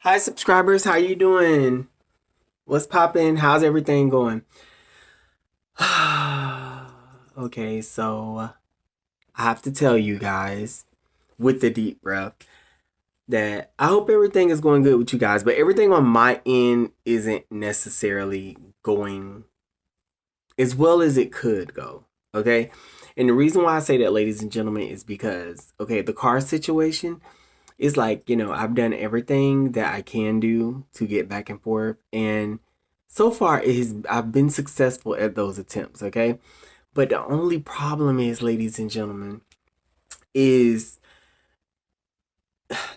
Hi subscribers, how you doing? What's poppin'? How's everything going? Okay, so I have to tell you guys with the deep breath that I hope everything is going good with you guys, but everything on my end isn't necessarily going as well as it could go. Okay? And the reason why I say that, ladies and gentlemen, is because, okay, the car situation is like, I've done everything that I can do to get back and forth. And so far, I've been successful at those attempts, okay? But the only problem is, ladies and gentlemen, is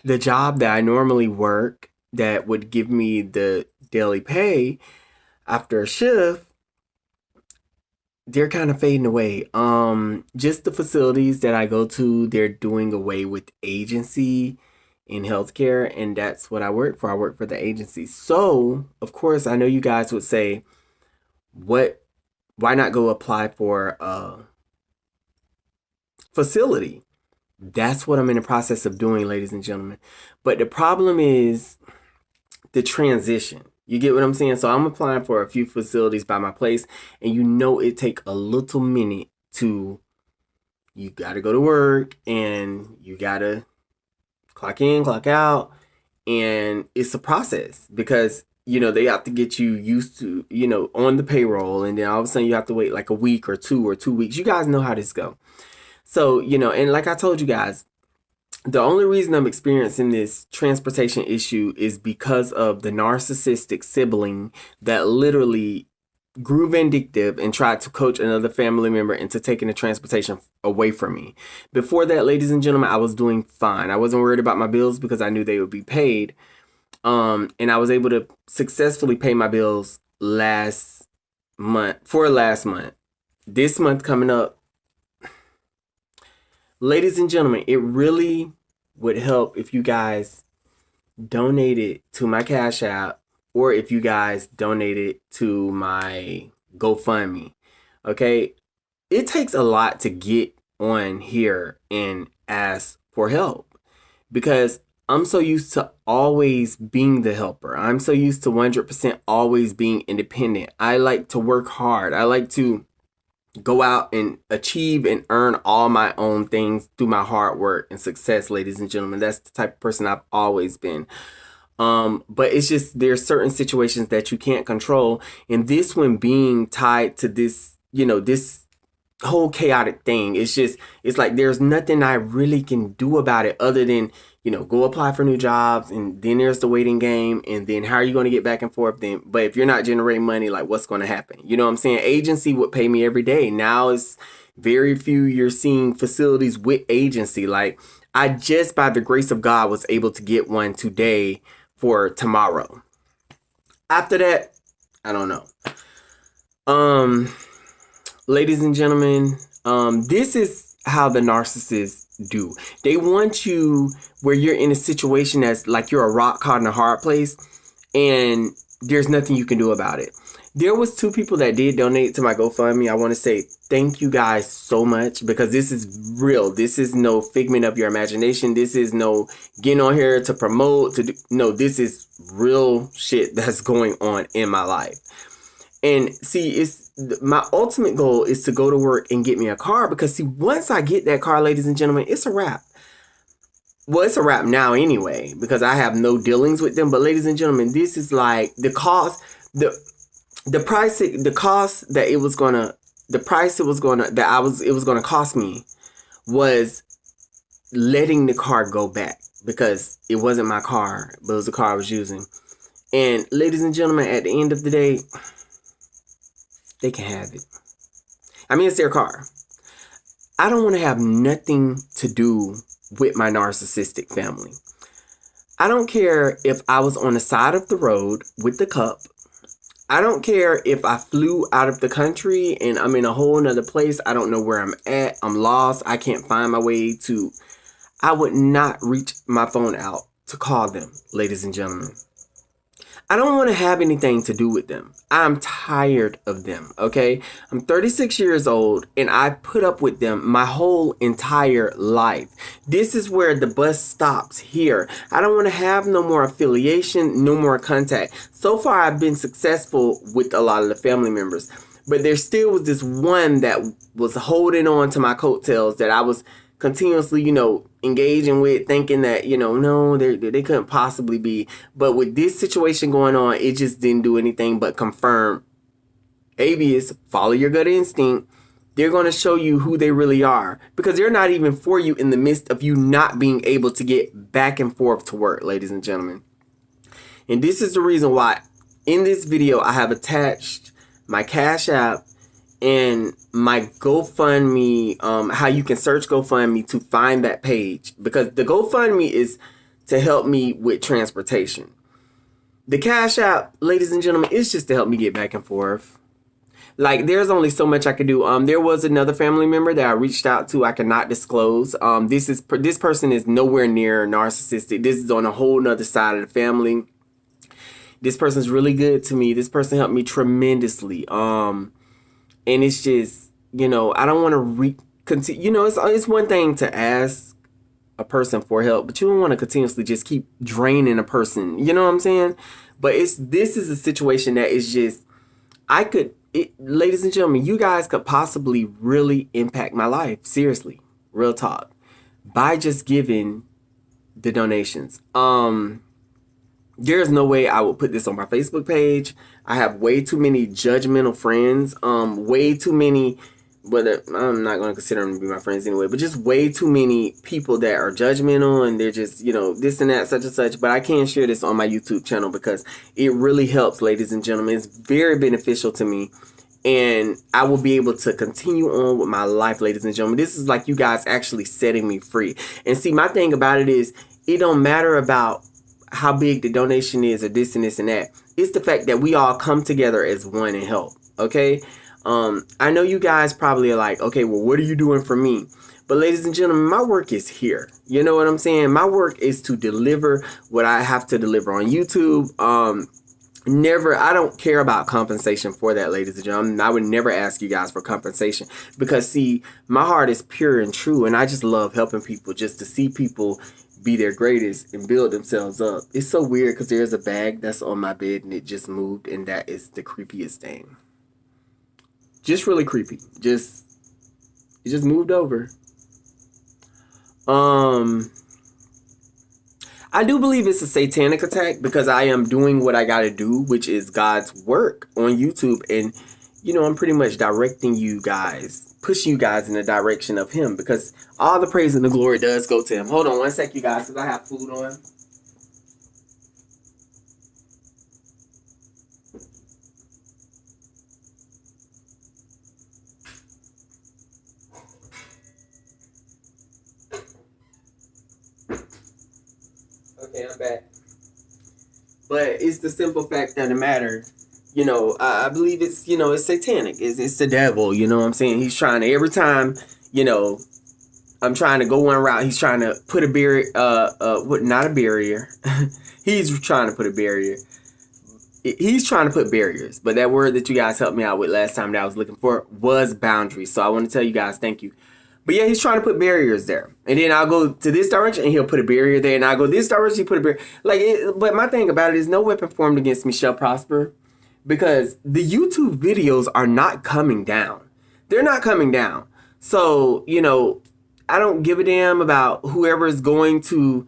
the job that I normally work that would give me the daily pay after a shift, they're kind of fading away. Just the facilities that I go to, they're doing away with agency in healthcare, and that's what I work for. I work for the agency. So, of course, I know you guys would say, "What? Why not go apply for a facility?" That's what I'm in the process of doing, ladies and gentlemen. But the problem is the transition. You get what I'm saying? So I'm applying for a few facilities by my place, and it take a little minute to you got to go to work and you got to clock in, clock out, and it's a process because they have to get you used to on the payroll, and then all of a sudden you have to wait like a week or 2 weeks. You guys know how this go. So and like I told you guys, the only reason I'm experiencing this transportation issue is because of the narcissistic sibling that literally grew vindictive and tried to coach another family member into taking the transportation away from me. Before that, ladies and gentlemen, I was doing fine. I wasn't worried about my bills because I knew they would be paid. And I was able to successfully pay my bills last month. This month coming up, ladies and gentlemen, it really would help if you guys donated to my Cash App or if you guys donated to my GoFundMe. Okay? It takes a lot to get on here and ask for help because I'm so used to always being the helper. I'm so used to 100% always being independent. I like to work hard. I like to go out and achieve and earn all my own things through my hard work and success, ladies and gentlemen. That's the type of person I've always been. But it's just there's certain situations that you can't control, and this one being tied to this, this whole chaotic thing. It's like there's nothing I really can do about it other than go apply for new jobs, and then there's the waiting game, and then how are you going to get back and forth then? But if you're not generating money, like what's going to happen? You know what I'm saying? Agency would pay me every day. Now it's very few you're seeing facilities with agency. Like I just by the grace of God was able to get one today for tomorrow. After that, I don't know. Um, Ladies and gentlemen, this is how the narcissists do. They want you where you're in a situation that's like you're a rock caught in a hard place and there's nothing you can do about it. There was two people that did donate to my GoFundMe. I want to say thank you guys so much because this is real. This is no figment of your imagination. This is no getting on here to promote no, this is real shit that's going on in my life. And see, it's my ultimate goal is to go to work and get me a car because see, once I get that car, ladies and gentlemen, it's a wrap. Well, it's a wrap now anyway because I have no dealings with them. But ladies and gentlemen, this is like the cost, the price, the cost that it was gonna, the price it was gonna that I was it was gonna cost me was letting the car go back because it wasn't my car, but it was the car I was using. And ladies and gentlemen, at the end of the day, they can have it. I mean, it's their car. I don't want to have nothing to do with my narcissistic family. I don't care if I was on the side of the road with the cup. I don't care if I flew out of the country and I'm in a whole nother place. I don't know where I'm at. I'm lost. I can't find my way to. I would not reach my phone out to call them, ladies and gentlemen. I don't want to have anything to do with them. I'm tired of them, okay? I'm 36 years old and I put up with them my whole entire life. This is where the bus stops here. I don't want to have no more affiliation, no more contact. So far, I've been successful with a lot of the family members, but there still was this one that was holding on to my coattails that I was continuously, engaging with, thinking that, no, they couldn't possibly be. But with this situation going on, it just didn't do anything but confirm. Avius, follow your gut instinct. They're going to show you who they really are, because they're not even for you in the midst of you not being able to get back and forth to work, ladies and gentlemen. And this is the reason why in this video I have attached my Cash App and my GoFundMe, how you can search GoFundMe to find that page, because the GoFundMe is to help me with transportation. The Cash App, ladies and gentlemen, is just to help me get back and forth. Like, there's only so much I could do. There was another family member that I reached out to. I cannot disclose. This person is nowhere near narcissistic. This is on a whole nother side of the family. This person's really good to me. This person helped me tremendously. And it's just, I don't want to continue. It's one thing to ask a person for help, but you don't want to continuously just keep draining a person. You know what I'm saying? But this is a situation that is just, ladies and gentlemen, you guys could possibly really impact my life. Seriously, real talk, by just giving the donations. There's no way I would put this on my Facebook page. I have way too many judgmental friends. Way too many, whether I'm not going to consider them to be my friends anyway, but just way too many people that are judgmental and they're just, this and that, such and such. But I can't share this on my YouTube channel because it really helps, ladies and gentlemen. It's very beneficial to me. And I will be able to continue on with my life, ladies and gentlemen. This is like you guys actually setting me free. And see, my thing about it is, it don't matter about how big the donation is or this and this and that. It's the fact that we all come together as one and help. Okay. I know you guys probably are like, okay, well, what are you doing for me? But ladies and gentlemen, my work is here. You know what I'm saying? My work is to deliver what I have to deliver on YouTube. I don't care about compensation for that, ladies and gentlemen. I would never ask you guys for compensation, because see, my heart is pure and true, and I just love helping people, just to see people be their greatest and build themselves up. It's so weird because there's a bag that's on my bed and it just moved, and that is the creepiest thing. Just really creepy. It just moved over. I do believe it's a satanic attack, because I am doing what I gotta do, which is God's work on YouTube, and I'm pretty much directing you guys, pushing you guys in the direction of Him, because all the praise and the glory does go to Him. Hold on one sec, you guys, because I have food on. Okay, I'm back. But it's the simple fact of the matter. I believe it's, it's satanic. It's the devil, you know what I'm saying? He's trying to, every time, I'm trying to go one route, he's trying to put a barrier, not a barrier. He's trying to put a barrier. He's trying to put barriers. But that word that you guys helped me out with last time that I was looking for was boundaries. So I want to tell you guys, thank you. But yeah, he's trying to put barriers there. And then I'll go to this direction and he'll put a barrier there. And I'll go this direction, he put a barrier. But my thing about it is, no weapon formed against me shall prosper. Because the YouTube videos are not coming down. They're not coming down. So, I don't give a damn about whoever is going to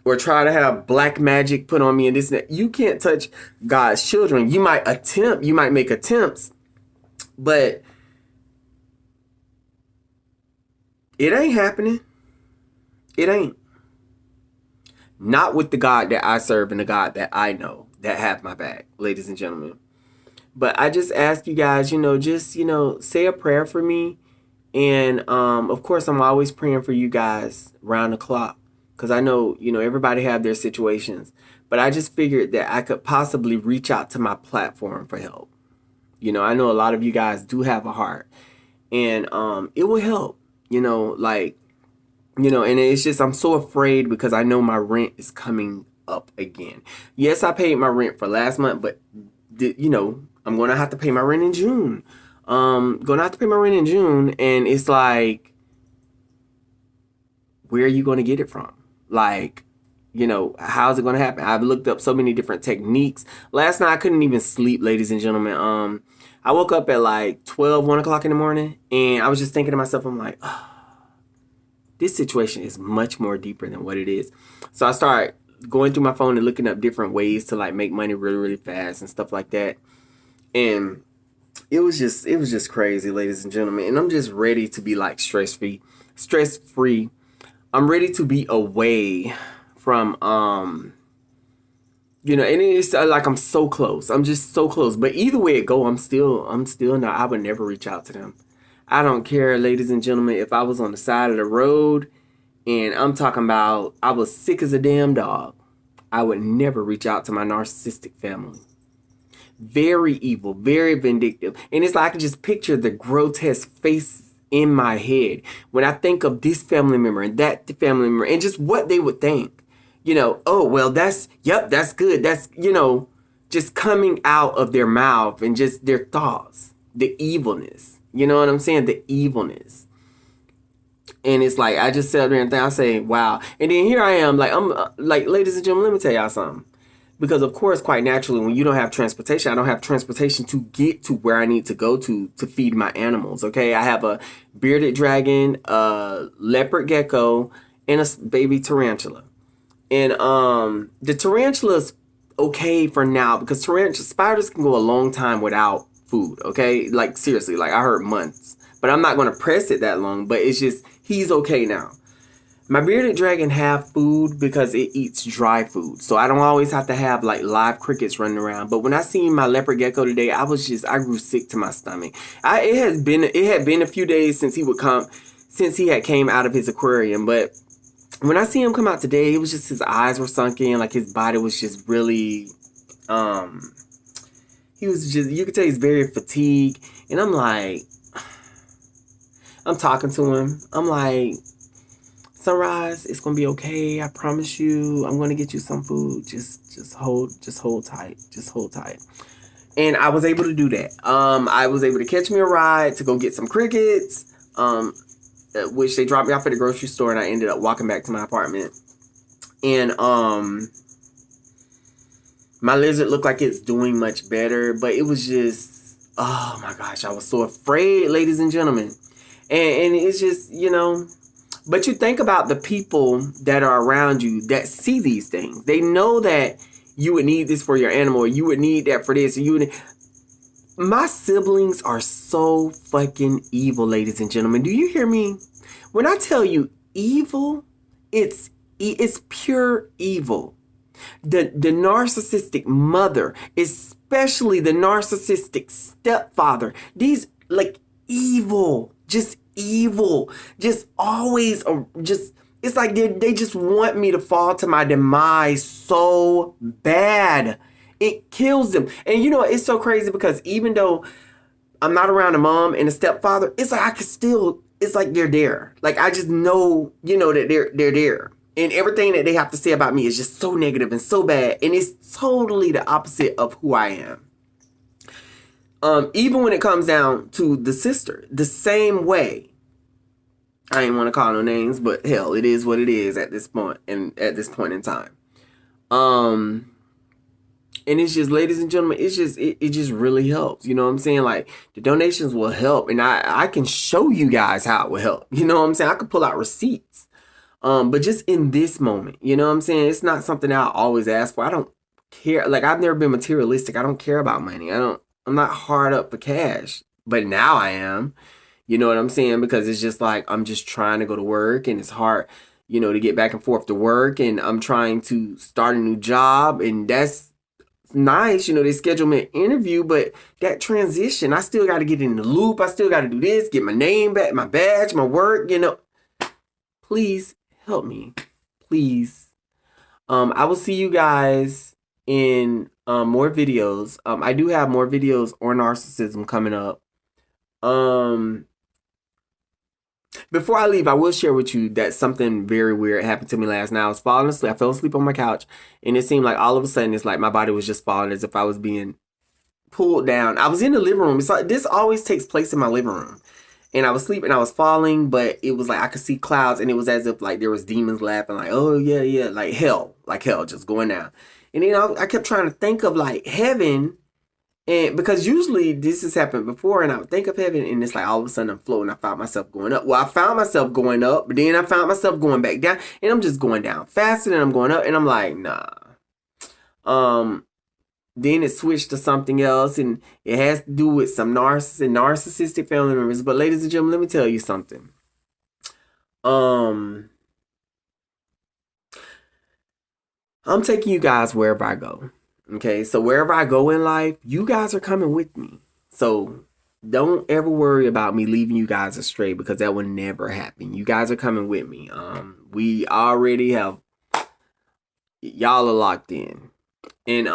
or try to have black magic put on me and this and that. You can't touch God's children. You might make attempts, but it ain't happening. It ain't. Not with the God that I serve and the God that I know that have my back, ladies and gentlemen. But I just ask you guys, say a prayer for me. And, of course, I'm always praying for you guys round the clock. Because I know, everybody have their situations. But I just figured that I could possibly reach out to my platform for help. I know a lot of you guys do have a heart. And it will help, and it's just, I'm so afraid because I know my rent is coming up again. Yes, I paid my rent for last month, but you know, I'm gonna have to pay my rent in June. Gonna have to pay my rent in June, and it's like, where are you gonna get it from? Like, you know, how's it gonna happen? I've looked up so many different techniques. Last night I couldn't even sleep, ladies and gentlemen. I woke up at like 1 o'clock in the morning, and I was just thinking to myself, I'm like, oh, this situation is much more deeper than what it is. So I started going through my phone and looking up different ways to like make money really, really fast and stuff like that. And it was just crazy, ladies and gentlemen. And I'm just ready to be like stress free. I'm ready to be away from you know, and it's like I'm so close. I'm just so close. But either way it go, I'm still not. I would never reach out to them. I don't care, ladies and gentlemen, if I was on the side of the road and I'm talking about I was sick as a damn dog. I would never reach out to my narcissistic family. Very evil, very vindictive. And it's like I can just picture the grotesque face in my head when I think of this family member and that family member and just what they would think. You know, oh, well, that's good. That's, you know, just coming out of their mouth and just their thoughts, the evilness. You know what I'm saying? The evilness. And it's like, I just sit there and think, I say, wow. And then here I am, like, I'm like, ladies and gentlemen, let me tell y'all something. Because, of course, quite naturally, when you don't have transportation, I don't have transportation to get to where I need to go to feed my animals, okay? I have a bearded dragon, a leopard gecko, and a baby tarantula. And the tarantula's okay for now because spiders can go a long time without food, okay? Like, seriously, like, I heard months. But I'm not going to press it that long, but it's just, he's okay now. My bearded dragon have food because it eats dry food. So I don't always have to have like live crickets running around. But when I seen my leopard gecko today, I grew sick to my stomach. It had been a few days since he had came out of his aquarium. But when I see him come out today, it was just his eyes were sunken. Like his body was just really, he was just, you could tell he's very fatigued. And I'm like, I'm talking to him. I'm like, Sunrise, it's gonna be okay. I promise you. I'm gonna get you some food. Just hold tight. Just hold tight. And I was able to do that. I was able to catch me a ride to go get some crickets. Which they dropped me off at the grocery store, and I ended up walking back to my apartment. And my lizard looked like it's doing much better, but it was just, oh my gosh, I was so afraid, ladies and gentlemen. And it's just, you know. But you think about the people that are around you that see these things. They know that you would need this for your animal, or you would need that for this. My siblings are so fucking evil, ladies and gentlemen. Do you hear me? When I tell you evil, it's pure evil. The narcissistic mother, especially the narcissistic stepfather, these like evil, just always, it's like they just want me to fall to my demise so bad. It kills them. And you know, it's so crazy because even though I'm not around a mom and a stepfather, it's like I can still, it's like they're there. Like I just know, you know, that they're there. And everything that they have to say about me is just so negative and so bad. And it's totally the opposite of who I am. Even when it comes down to the sister, the same way. I ain't want to call no names, but hell, it is what it is at this point in time. And it's just, ladies and gentlemen, it just really helps. You know what I'm saying? Like the donations will help, and I can show you guys how it will help. You know what I'm saying? I could pull out receipts. But just in this moment, you know what I'm saying? It's not something that I always ask for. I don't care. Like I've never been materialistic. I don't care about money. I'm not hard up for cash, but now I am. You know what I'm saying? Because it's just like, I'm just trying to go to work and it's hard, you know, to get back and forth to work, and I'm trying to start a new job, and that's nice. You know, they schedule me an interview, but that transition, I still got to get in the loop. I still got to do this, get my name back, my badge, my work, you know. Please help me. Please. I will see you guys in more videos. I do have more videos on narcissism coming up. Before I leave, I will share with you that something very weird happened to me last night. I was falling asleep. I fell asleep on my couch, and it seemed like all of a sudden it's like my body was just falling as if I was being pulled down. I was in the living room. It's like this always takes place in my living room. And I was sleeping, I was falling, but it was like I could see clouds, and it was as if like there was demons laughing, like, oh yeah, yeah, like hell just going down. And then I kept trying to think of like heaven, and because usually this has happened before, and I would think of heaven, and it's like all of a sudden I'm floating. I found myself going up. Well, I found myself going up, but then I found myself going back down, and I'm just going down faster than I'm going up, and I'm like, nah. Then it switched to something else, and it has to do with some narcissistic family members. But ladies and gentlemen, let me tell you something. I'm taking you guys wherever I go. Okay, so wherever I go in life, you guys are coming with me. So don't ever worry about me leaving you guys astray, because that will never happen. You guys are coming with me. We already have, y'all are locked in. And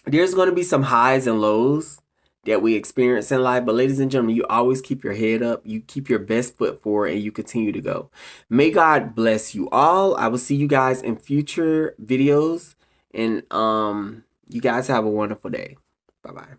there's going to be some highs and lows that we experience in life, but ladies and gentlemen, you always keep your head up, you keep your best foot forward, and you continue to go. May God bless you all. I will see you guys in future videos, and you guys have a wonderful day. Bye bye.